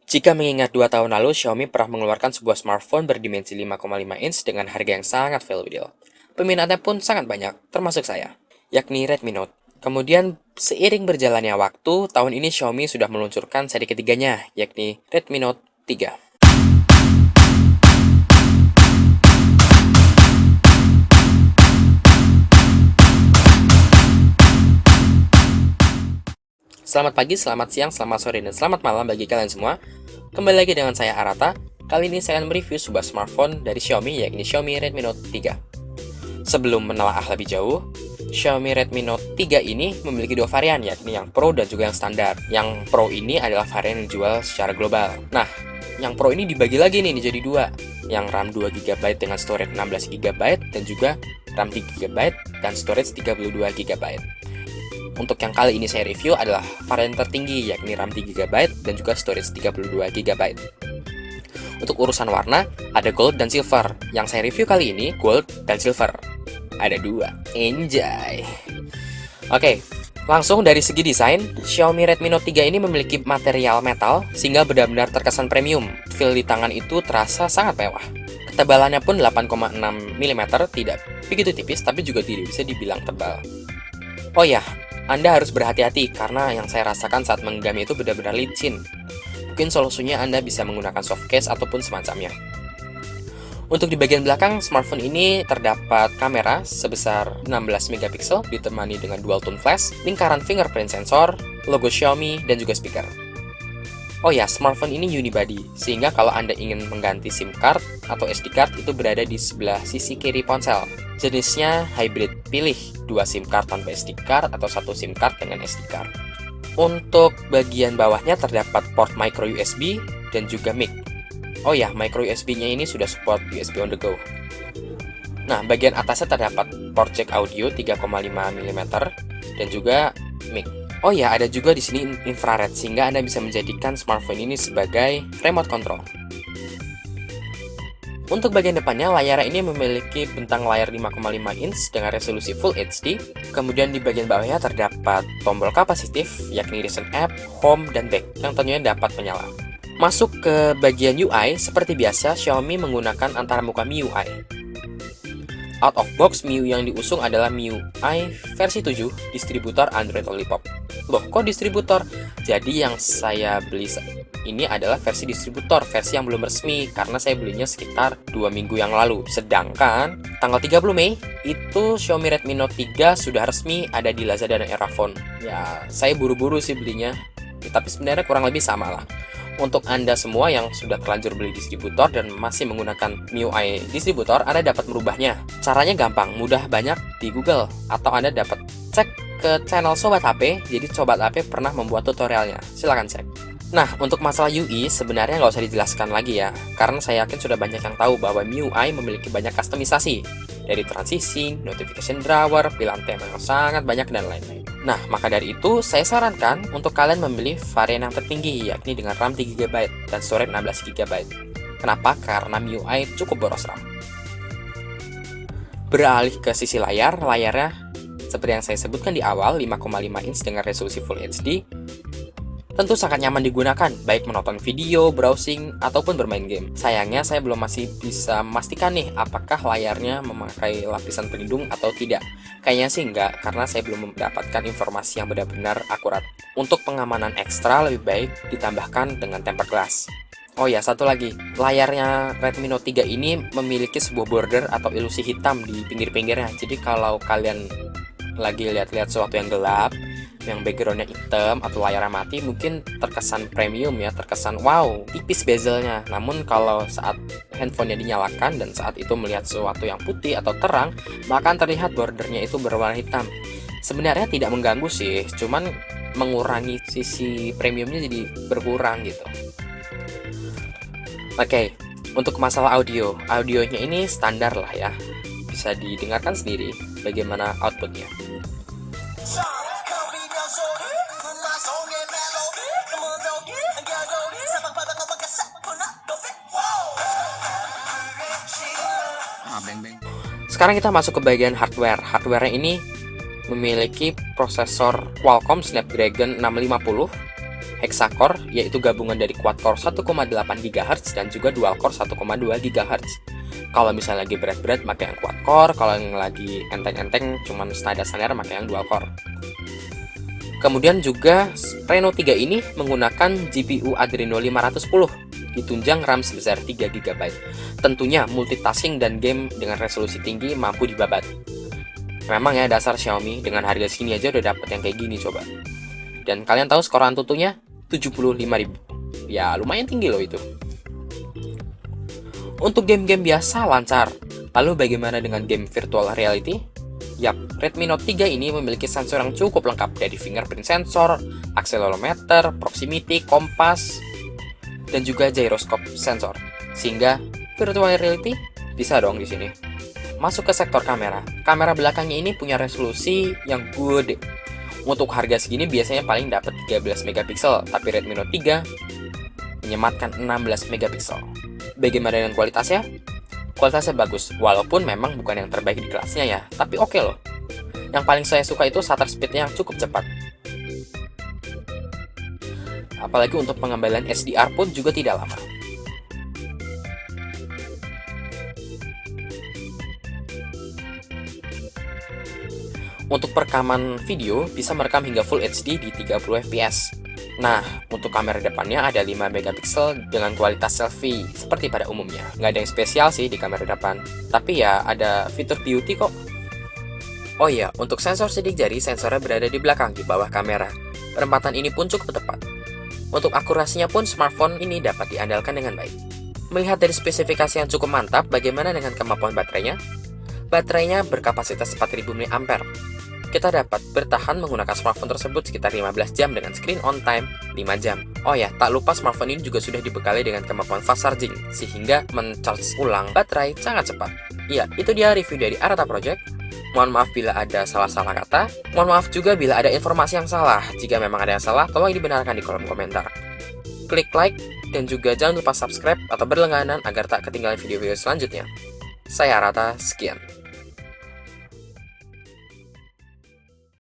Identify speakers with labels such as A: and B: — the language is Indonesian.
A: Jika mengingat 2 tahun lalu, Xiaomi pernah mengeluarkan sebuah smartphone berdimensi 5,5 inch dengan harga yang sangat valuable. Peminatnya pun sangat banyak, termasuk saya, yakni Redmi Note. Kemudian, seiring berjalannya waktu, tahun ini Xiaomi sudah meluncurkan seri ketiganya, yakni Redmi Note 3. Selamat pagi, selamat siang, selamat sore, dan selamat malam bagi kalian semua. Kembali lagi dengan saya Arata. Kali ini saya akan mereview sebuah smartphone dari Xiaomi, yakni Xiaomi Redmi Note 3. Sebelum menelaah lebih jauh, Xiaomi Redmi Note 3 ini memiliki dua varian, yakni yang Pro dan juga yang standar. Yang Pro ini adalah varian yang dijual secara global. Nah, yang Pro ini dibagi lagi nih jadi dua, yang RAM 2GB dengan storage 16GB dan juga RAM 3GB dan storage 32GB. Untuk yang kali ini saya review adalah varian tertinggi, yakni RAM 3GB dan juga storage 32GB. Untuk urusan warna, ada gold dan silver. Yang saya review kali ini, gold dan silver. Ada dua. Enjoy! Oke, langsung dari segi desain, Xiaomi Redmi Note 3 ini memiliki material metal sehingga benar-benar terkesan premium. Feel di tangan itu terasa sangat mewah. Ketebalannya pun 8,6 mm, tidak begitu tipis tapi juga tidak bisa dibilang tebal. Oh ya, Anda harus berhati-hati karena yang saya rasakan saat menggenggam itu benar-benar licin. Mungkin solusinya Anda bisa menggunakan soft case ataupun semacamnya. Untuk di bagian belakang, smartphone ini terdapat kamera sebesar 16 MP ditemani dengan dual tone flash, lingkaran fingerprint sensor, logo Xiaomi, dan juga speaker. Oh ya, smartphone ini unibody, sehingga kalau Anda ingin mengganti SIM card atau SD card itu berada di sebelah sisi kiri ponsel. Jenisnya hybrid, pilih 2 SIM card tanpa SD card atau 1 SIM card dengan SD card. Untuk bagian bawahnya terdapat port micro USB dan juga mic. Oh ya, micro USB-nya ini sudah support USB on the go. Nah, bagian atasnya terdapat port jack audio 3,5 mm dan juga mic. Oh ya, ada juga di sini infrared sehingga Anda bisa menjadikan smartphone ini sebagai remote control. Untuk bagian depannya, layar ini memiliki bentang layar 5,5 inch dengan resolusi Full HD. Kemudian di bagian bawahnya terdapat tombol kapasitif, yakni Recent App, Home, dan Back, yang tentunya dapat menyala. Masuk ke bagian UI, seperti biasa, Xiaomi menggunakan antarmuka MIUI. Out of box, MIUI yang diusung adalah MIUI versi 7, distributor Android Lollipop. Loh, kok distributor? Jadi yang saya beli ini adalah versi distributor, versi yang belum resmi, karena saya belinya sekitar 2 minggu yang lalu. Sedangkan, tanggal 30 Mei, itu Xiaomi Redmi Note 3 sudah resmi ada di Lazada dan Erafone. Ya, saya buru-buru sih belinya, tapi sebenarnya kurang lebih sama lah. Untuk Anda semua yang sudah terlanjur beli distributor dan masih menggunakan MIUI distributor, Anda dapat merubahnya. Caranya gampang, mudah, banyak di Google. Atau Anda dapat cek ke channel Sobat HP, jadi Sobat HP pernah membuat tutorialnya. Silahkan cek. Nah, untuk masalah UI sebenarnya nggak usah dijelaskan lagi ya, karena saya yakin sudah banyak yang tahu bahwa MIUI memiliki banyak kustomisasi, dari transisi, notification drawer, pilihan tema yang sangat banyak, dan lain-lain. Nah, maka dari itu, saya sarankan untuk kalian memilih varian yang tertinggi, yakni dengan RAM 3GB dan storage 16GB. Kenapa? Karena MIUI cukup boros RAM. Beralih ke sisi layar, layarnya seperti yang saya sebutkan di awal, 5,5 inch dengan resolusi Full HD, tentu sangat nyaman digunakan, baik menonton video, browsing, ataupun bermain game. Sayangnya saya belum masih bisa memastikan nih, apakah layarnya memakai lapisan pelindung atau tidak. Kayaknya sih enggak, karena saya belum mendapatkan informasi yang benar-benar akurat. Untuk pengamanan ekstra lebih baik ditambahkan dengan tempered glass. Oh ya, satu lagi, layarnya Redmi Note 3 ini memiliki sebuah border atau ilusi hitam di pinggir-pinggirnya. Jadi kalau kalian lagi lihat-lihat sesuatu yang gelap, yang backgroundnya hitam atau layarnya mati, mungkin terkesan premium ya, terkesan wow, tipis bezelnya. Namun kalau saat handphonenya dinyalakan dan saat itu melihat sesuatu yang putih atau terang, maka terlihat bordernya itu berwarna hitam. Sebenarnya tidak mengganggu sih, cuman mengurangi sisi premiumnya jadi berkurang gitu. Oke, untuk masalah audionya ini standar lah ya, bisa didengarkan sendiri bagaimana outputnya. Sekarang kita masuk ke bagian hardware. Hardware ini memiliki prosesor Qualcomm Snapdragon 650 hexacore, yaitu gabungan dari quad-core 1,8 GHz dan juga dual-core 1,2 GHz. Kalau misalnya lagi berat-berat, pakai yang quad-core, kalau yang lagi enteng-enteng, cuman standar-standar, pakai yang dual-core. Kemudian juga Reno 3 ini menggunakan GPU Adreno 510, ditunjang RAM sebesar 3 GB. Tentunya multitasking dan game dengan resolusi tinggi mampu dibabat. Memang ya dasar Xiaomi, dengan harga segini aja udah dapet yang kayak gini coba. Dan kalian tahu skor Antutunya? 75.000. Ya lumayan tinggi loh itu. Untuk game-game biasa lancar. Lalu bagaimana dengan game virtual reality? Yap, Redmi Note 3 ini memiliki sensor yang cukup lengkap dari fingerprint sensor, accelerometer, proximity, kompas, dan juga gyroscope sensor. Sehingga virtual reality bisa dong di sini. Masuk ke sektor kamera. Kamera belakangnya ini punya resolusi yang gede. Untuk harga segini biasanya paling dapat 13 megapiksel, tapi Redmi Note 3 menyematkan 16 megapiksel. Bagaimana dengan kualitasnya? Kualitasnya bagus, walaupun memang bukan yang terbaik di kelasnya ya, tapi oke loh. Yang paling saya suka itu shutter speed-nya yang cukup cepat. Apalagi untuk pengembalian HDR pun juga tidak lama. Untuk perekaman video, bisa merekam hingga Full HD di 30 fps. Nah, untuk kamera depannya ada 5 megapiksel dengan kualitas selfie, seperti pada umumnya. Nggak ada yang spesial sih di kamera depan, tapi ya ada fitur beauty kok. Oh iya, untuk sensor sidik jari, sensornya berada di belakang, di bawah kamera. Penempatan ini pun cukup tepat. Untuk akurasinya pun, smartphone ini dapat diandalkan dengan baik. Melihat dari spesifikasi yang cukup mantap, bagaimana dengan kemampuan baterainya? Baterainya berkapasitas 4000 mAh. Kita dapat bertahan menggunakan smartphone tersebut sekitar 15 jam dengan screen on time 5 jam. Oh ya, tak lupa smartphone ini juga sudah dibekali dengan kemampuan fast charging, sehingga men-charge ulang baterai sangat cepat. Ya, itu dia review dari Arata Project. Mohon maaf bila ada salah-salah kata. Mohon maaf juga bila ada informasi yang salah. Jika memang ada yang salah, tolong dibenarkan di kolom komentar. Klik like, dan juga jangan lupa subscribe atau berlangganan agar tak ketinggalan video-video selanjutnya. Saya Arata, sekian.